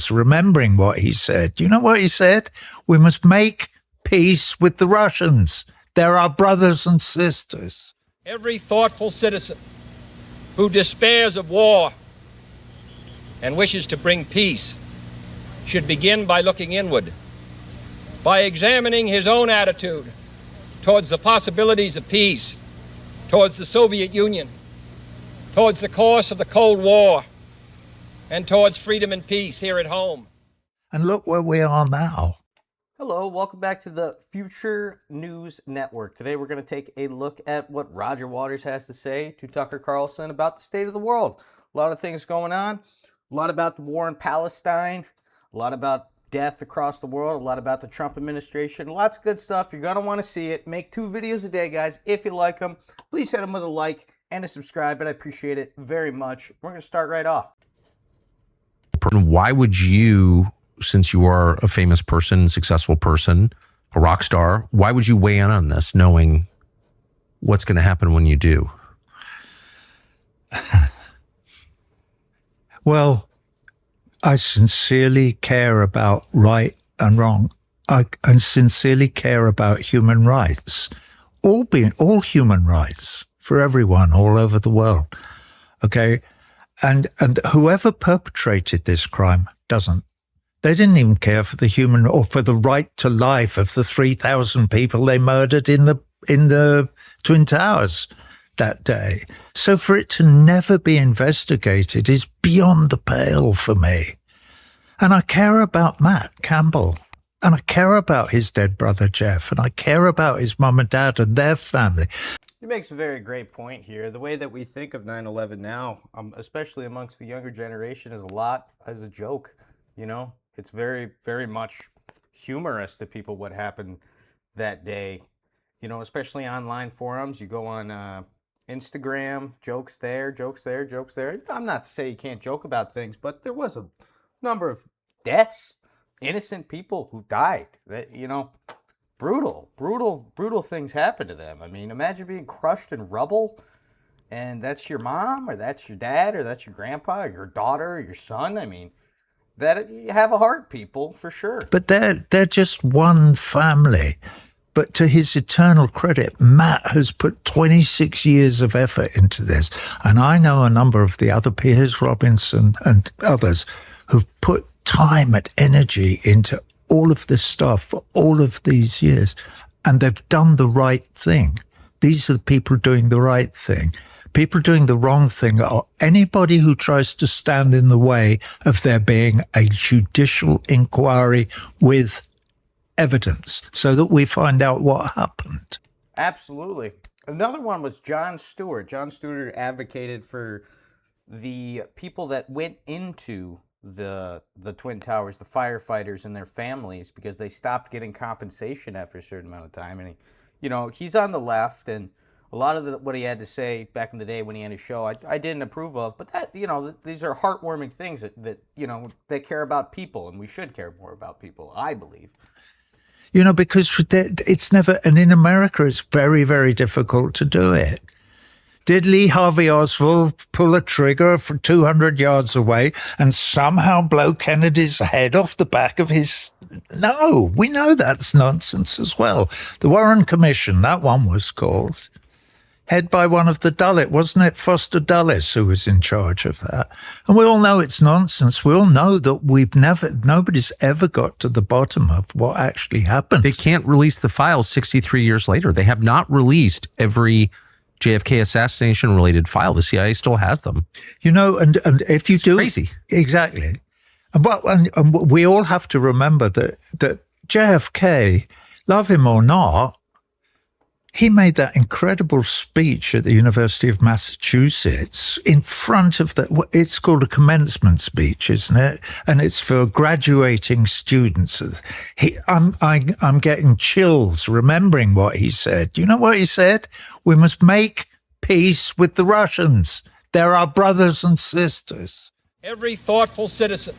remembering what he said. You know what he said? We must make peace with the Russians. They're our brothers and sisters. Every thoughtful citizen who despairs of war and wishes to bring peace should begin by looking inward, by examining his own attitude towards the possibilities of peace, towards the Soviet Union, towards the course of the Cold War, and towards freedom and peace here at home. And look where we are now. Hello, welcome back to the Future News Network. Today we're going to take a look at what Roger Waters has to say to Tucker Carlson about the state of the world. A lot of things going on, a lot about the war in Palestine, a lot about death across the world, a lot about the Trump administration, lots of good stuff. You're going to want to see it. Make 2 videos a day, guys. If you like them, please hit them with a like and a subscribe, and I appreciate it very much. We're going to start right off. Why would you, since you are a famous person, successful person, a rock star, why would you weigh in on this knowing what's going to happen when you do? Well, I sincerely care about right and wrong. I sincerely care about human rights, all human rights for everyone all over the world. Okay, and whoever perpetrated this crime doesn't. They didn't even care for the human or for the right to life of the 3,000 people they murdered in the Twin Towers that day. So for it to never be investigated is beyond the pale for me. And I care about Matt Campbell, and I care about his dead brother Jeff, and I care about his mum and dad and their family. He makes a very great point here. The way that we think of 9/11 now, especially amongst the younger generation, is a lot as a joke. You know, it's very, very much humorous to people what happened that day. You know, especially online forums. You go on Instagram, jokes there, jokes there, jokes there. I'm not to say you can't joke about things, but there was a number of deaths, innocent people who died. That, you know, brutal things happen to them. I mean, imagine being crushed in rubble, and that's your mom, or that's your dad, or that's your grandpa, or your daughter, or your son. I mean, that you have a heart, people, for sure. But they're just one family. But to his eternal credit, Matt has put 26 years of effort into this. And I know a number of the other peers, Robinson and others, who've put time and energy into all of this stuff for all of these years. And they've done the right thing. These are the people doing the right thing. People doing the wrong thing are anybody who tries to stand in the way of there being a judicial inquiry with evidence so that we find out what happened. Absolutely. Another one was Jon Stewart. Jon Stewart advocated for the people that went into the Twin Towers, the firefighters and their families, because they stopped getting compensation after a certain amount of time. And he's on the left, and a lot of what he had to say back in the day when he had his show, I didn't approve of. But that, these are heartwarming things that they care about people, and we should care more about people, I believe. Because it's never, and in America, it's very, very difficult to do it. Did Lee Harvey Oswald pull a trigger from 200 yards away and somehow blow Kennedy's head off the back of his... No, we know that's nonsense as well. The Warren Commission, that one was called, head by one of the Dulles, wasn't it? Foster Dulles who was in charge of that. And we all know it's nonsense. We all know that nobody's ever got to the bottom of what actually happened. They can't release the files 63 years later. They have not released every JFK assassination related file. The CIA still has them. And if you do... Crazy. Exactly. And we all have to remember that JFK, love him or not, he made that incredible speech at the University of Massachusetts in front of it's called a commencement speech, isn't it? And it's for graduating students. I'm getting chills remembering what he said. You know what he said? We must make peace with the Russians. They're our brothers and sisters. Every thoughtful citizen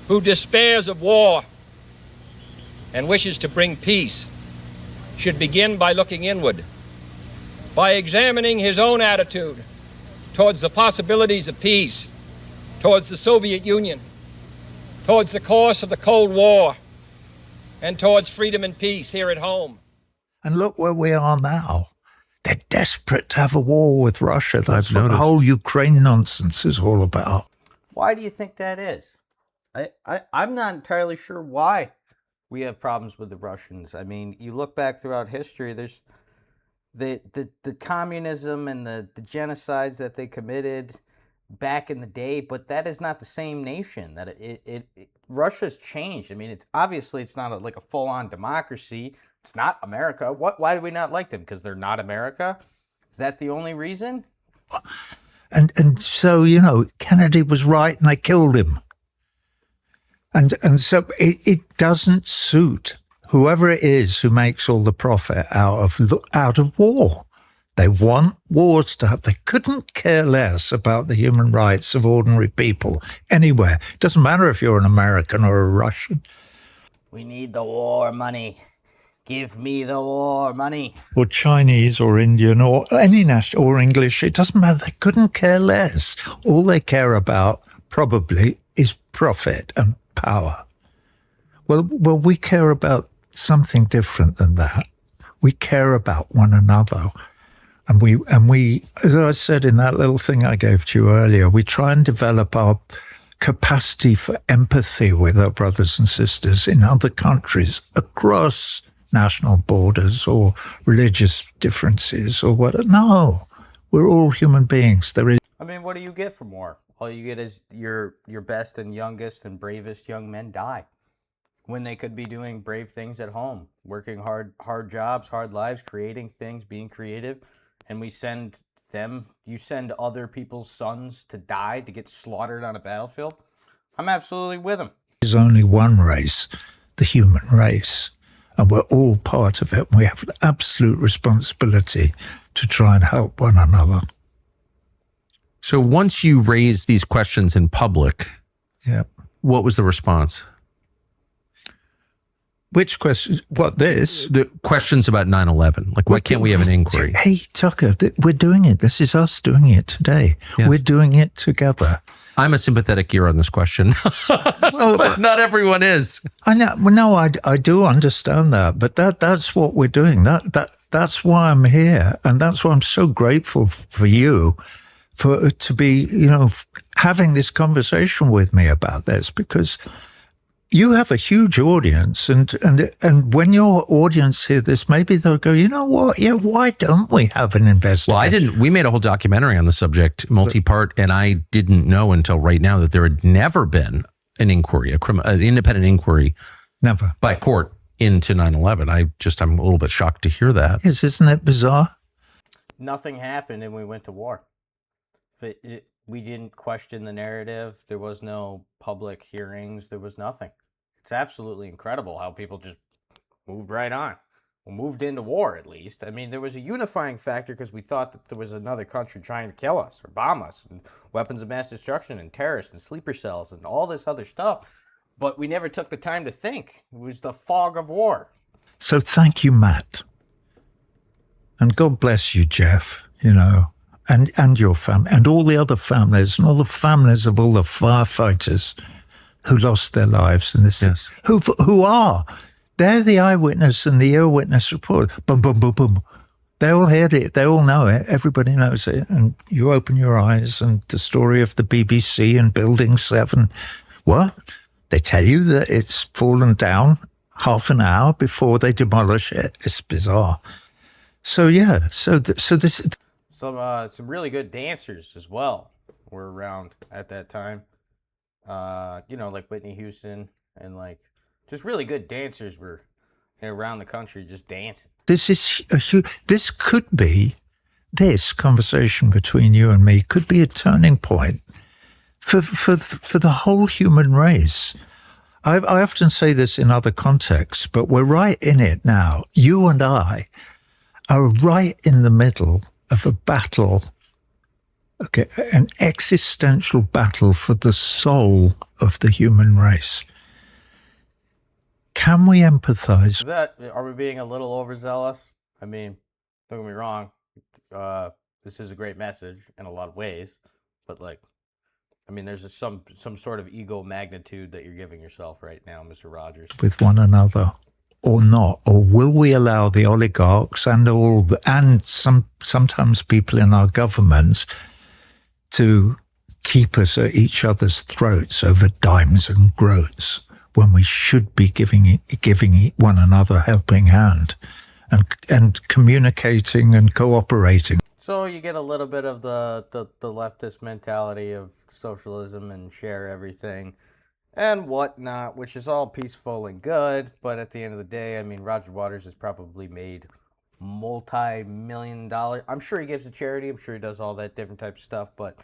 who despairs of war and wishes to bring peace should begin by looking inward, by examining his own attitude towards the possibilities of peace, towards the Soviet Union, towards the course of the Cold War and towards freedom and peace here at home. And look where we are now. They're desperate to have a war with Russia. That's I've what the noticed. whole Ukraine nonsense is all about. Why do you think that is? I'm not entirely sure why we have problems with the Russians. I mean, you look back throughout history, there's the communism and the genocides that they committed back in the day, but that is not the same nation. That Russia's changed. I mean, it's obviously it's not like a full-on democracy. It's not America. Why do we not like them? Because they're not America? Is that the only reason? And so, you know, Kennedy was right and they killed him. And so it doesn't suit whoever it is who makes all the profit out of war. They want wars to have. They couldn't care less about the human rights of ordinary people anywhere. It doesn't matter if you're an American or a Russian. We need the war money. Give me the war money. Or Chinese or Indian or any national or English. It doesn't matter. They couldn't care less. All they care about probably is profit and power. Well, we care about something different than that. We care about one another. And we, as I said in that little thing I gave to you earlier, we try and develop our capacity for empathy with our brothers and sisters in other countries across national borders or religious differences or what. No, we're all human beings. I mean, what do you get from war? All you get is your best and youngest and bravest young men die when they could be doing brave things at home, working hard jobs, hard lives, creating things, being creative. And we send them, you send other people's sons to die, to get slaughtered on a battlefield. I'm absolutely with them. There's only one race, the human race. And we're all part of it. We have an absolute responsibility to try and help one another. So once you raised these questions in public, Yeah. what was the response? Which question? What, this? The questions about 9/11. Like, why can't we have an inquiry? Hey, Tucker, we're doing it. This is us doing it today. Yeah. We're doing it together. I'm a sympathetic ear on this question, but not everyone is. I know. Well, no, I do understand that, but that's what we're doing. That's why I'm here, and that's why I'm so grateful for you to be, you know, having this conversation with me about this, because you have a huge audience, and when your audience hear this, maybe they'll go, you know what? Yeah, why don't we have an investigation? We made a whole documentary on the subject, multi-part, and I didn't know until right now that there had never been an inquiry, an independent inquiry, Never by court into 9/11. I'm a little bit shocked to hear that. Yes, isn't it bizarre? Nothing happened and we went to war. We didn't question the narrative. There was no public hearings. There was nothing. It's absolutely incredible how people just moved right on. Well, moved into war, at least. I mean, there was a unifying factor because we thought that there was another country trying to kill us or bomb us, and weapons of mass destruction and terrorists and sleeper cells and all this other stuff. But we never took the time to think. It was the fog of war. So thank you, Matt. And God bless you, Jeff, you know, and your family, and all the other families, and all the families of all the firefighters who lost their lives in this. Yes. They're the eyewitness and the earwitness report. Boom, boom, boom, boom. They all heard it. They all know it. Everybody knows it. And you open your eyes, and the story of the BBC and Building 7. What? They tell you that it's fallen down half an hour before they demolish it. It's bizarre. So yeah. So this. Some really good dancers as well were around at that time. You know, like Whitney Houston, and like just really good dancers were around the country just dancing. This could be, this conversation between you and me could be a turning point for the whole human race. I often say this in other contexts, but we're right in it now. You and I are right in the middle of a battle, okay, an existential battle for the soul of the human race. Can we empathize? Are we being a little overzealous? I mean, don't get me wrong. This is a great message in a lot of ways, but like, I mean, there's some sort of ego magnitude that you're giving yourself right now, Mr. Rogers. With one another, or not? Or will we allow the oligarchs and sometimes people in our governments to keep us at each other's throats over dimes and groats when we should be giving one another a helping hand and communicating and cooperating? So you get a little bit of the leftist mentality of socialism and share everything and whatnot, which is all peaceful and good. But at the end of the day, I mean, Roger Waters has probably made multi-million-dollar. I'm sure he gives to charity. I'm sure he does all that different type of stuff. But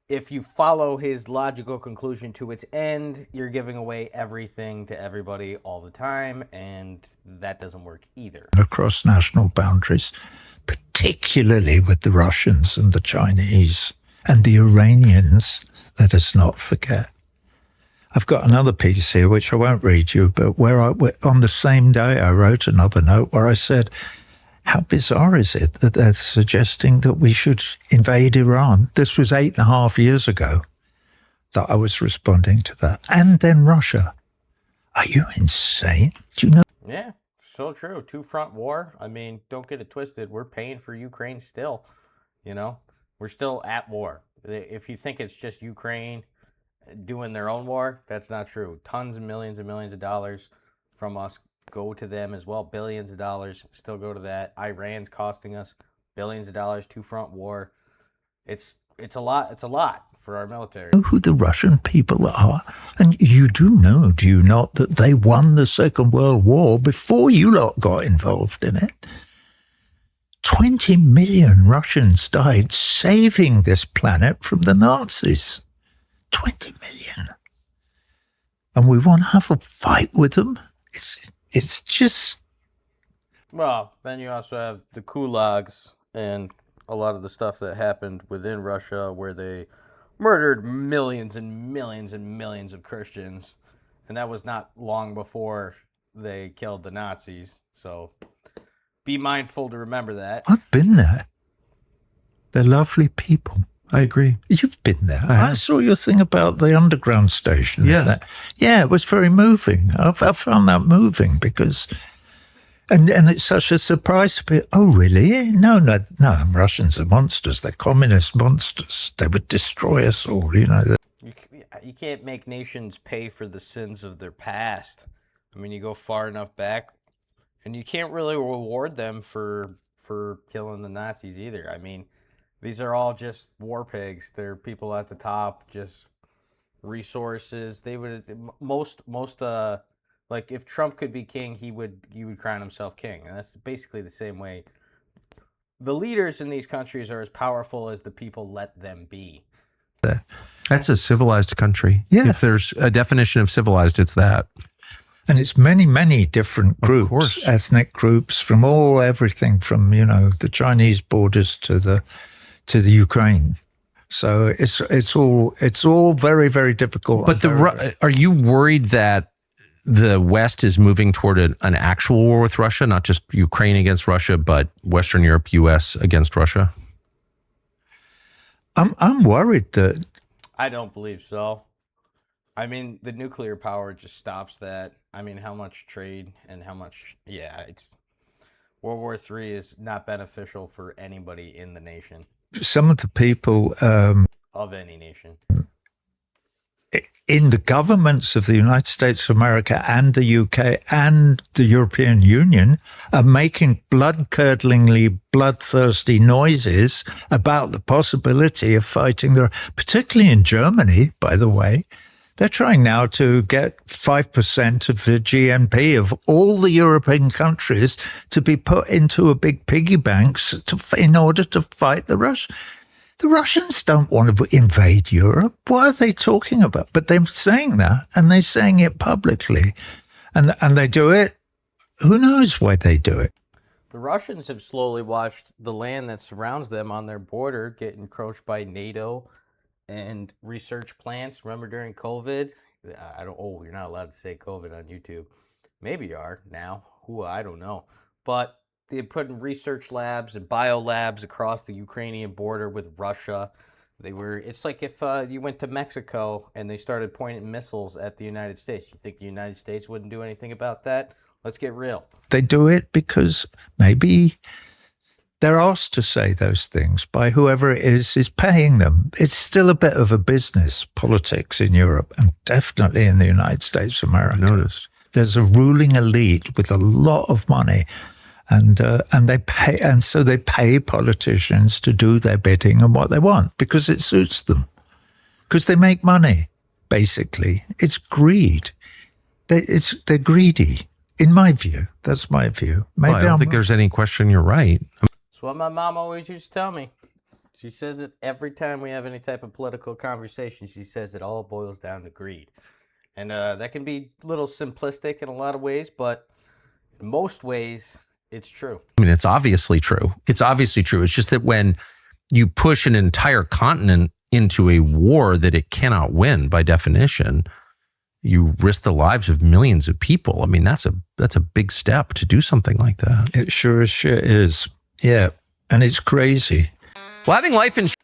if you follow his logical conclusion to its end, you're giving away everything to everybody all the time, and that doesn't work either. Across national boundaries, particularly with the Russians and the Chinese and the Iranians, let us not forget. I've got another piece here, which I won't read you, but on the same day I wrote another note where I said, how bizarre is it that they're suggesting that we should invade Iran? This was 8.5 years ago that I was responding to that. And then Russia. Are you insane? Do you know? Yeah, so true. Two-front war. I mean, don't get it twisted. We're paying for Ukraine still. You know, we're still at war. If you think it's just Ukraine doing their own war, that's not true. Tons and millions of dollars from us go to them as well. Billions of dollars still go to that. Iran's costing us billions of dollars. Two-front war. It's a lot. It's a lot for our military. Know who the Russian people are? And you do know, do you not, that they won the Second World War before you lot got involved in it? 20 million Russians died saving this planet from the Nazis. 20 million. And we want to have a fight with them? It's just... Well, then you also have the gulags and a lot of the stuff that happened within Russia where they murdered millions and millions and millions of Christians. And that was not long before they killed the Nazis. So be mindful to remember that. I've been there. They're lovely people. I agree. You've been there. I saw your thing about the underground station. Yes. Yeah, it was very moving. I found that moving because... And it's such a surprise to be, oh, really? No, Russians are monsters. They're communist monsters. They would destroy us all, you know. You can't make nations pay for the sins of their past. I mean, you go far enough back, and you can't really reward them for killing the Nazis either. I mean, these are all just war pigs. They're people at the top, just resources. They would like if Trump could be king, he would crown himself king, and that's basically the same way. The leaders in these countries are as powerful as the people let them be. That's a civilized country. Yeah. If there's a definition of civilized, it's that. And it's many, many different groups, ethnic groups from everything from, you know, the Chinese borders to the Ukraine. So it's all very, very difficult. But are you worried that the West is moving toward an actual war with Russia, not just Ukraine against Russia, but Western Europe, U.S. against Russia? I'm worried that... I don't believe so. I mean, the nuclear power just stops that. I mean, how much trade and how much... Yeah, it's... World War III is not beneficial for anybody in the nation. Some of the people... of any nation. In the governments of the United States of America and the UK and the European Union are making blood-curdlingly, bloodthirsty noises about the possibility of fighting particularly in Germany, by the way. They're trying now to get 5% of the GNP of all the European countries to be put into a big piggy banks in order to fight the Russians. The Russians don't want to invade Europe. What are they talking about? But they're saying that, and they're saying it publicly. And they do it. Who knows why they do it? The Russians have slowly watched the land that surrounds them on their border get encroached by NATO and research plants. Remember during COVID? You're not allowed to say COVID on YouTube. Maybe you are now. I don't know. But they put in research labs and bio labs across the Ukrainian border with Russia. It's like if you went to Mexico and they started pointing missiles at the United States. You think the United States wouldn't do anything about that? Let's get real. They do it because maybe they're asked to say those things by whoever it is paying them. It's still a bit of a business politics in Europe and definitely in the United States of America. Noticed. There's a ruling elite with a lot of money, and they pay, and so they pay politicians to do their bidding and what they want because it suits them, because they make money. Basically, it's greed. They're greedy. In my view, that's my view. Maybe I don't think there's any question you're right. That's what my mom always used to tell me. She says it every time we have any type of political conversation. She says it all boils down to greed. And that can be a little simplistic in a lot of ways, but in most ways, it's true. I mean, it's obviously true. It's obviously true. It's just that when you push an entire continent into a war that it cannot win by definition, you risk the lives of millions of people. I mean, that's a big step to do something like that. It sure as shit is. Yeah. And it's crazy. Well, having life insurance.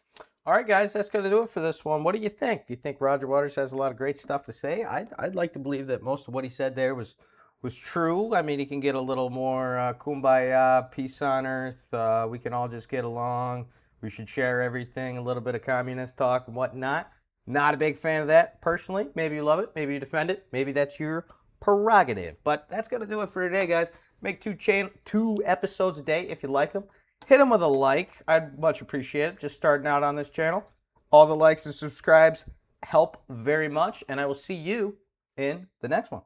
All right, guys, that's going to do it for this one. What do you think? Do you think Roger Waters has a lot of great stuff to say? I'd like to believe that most of what he said there was true. I mean, he can get a little more kumbaya, peace on earth. We can all just get along. We should share everything, a little bit of communist talk and whatnot. Not a big fan of that, personally. Maybe you love it. Maybe you defend it. Maybe that's your prerogative. But that's going to do it for today, guys. Make two episodes a day if you like them. Hit them with a like. I'd much appreciate it. Just starting out on this channel. All the likes and subscribes help very much. And I will see you in the next one.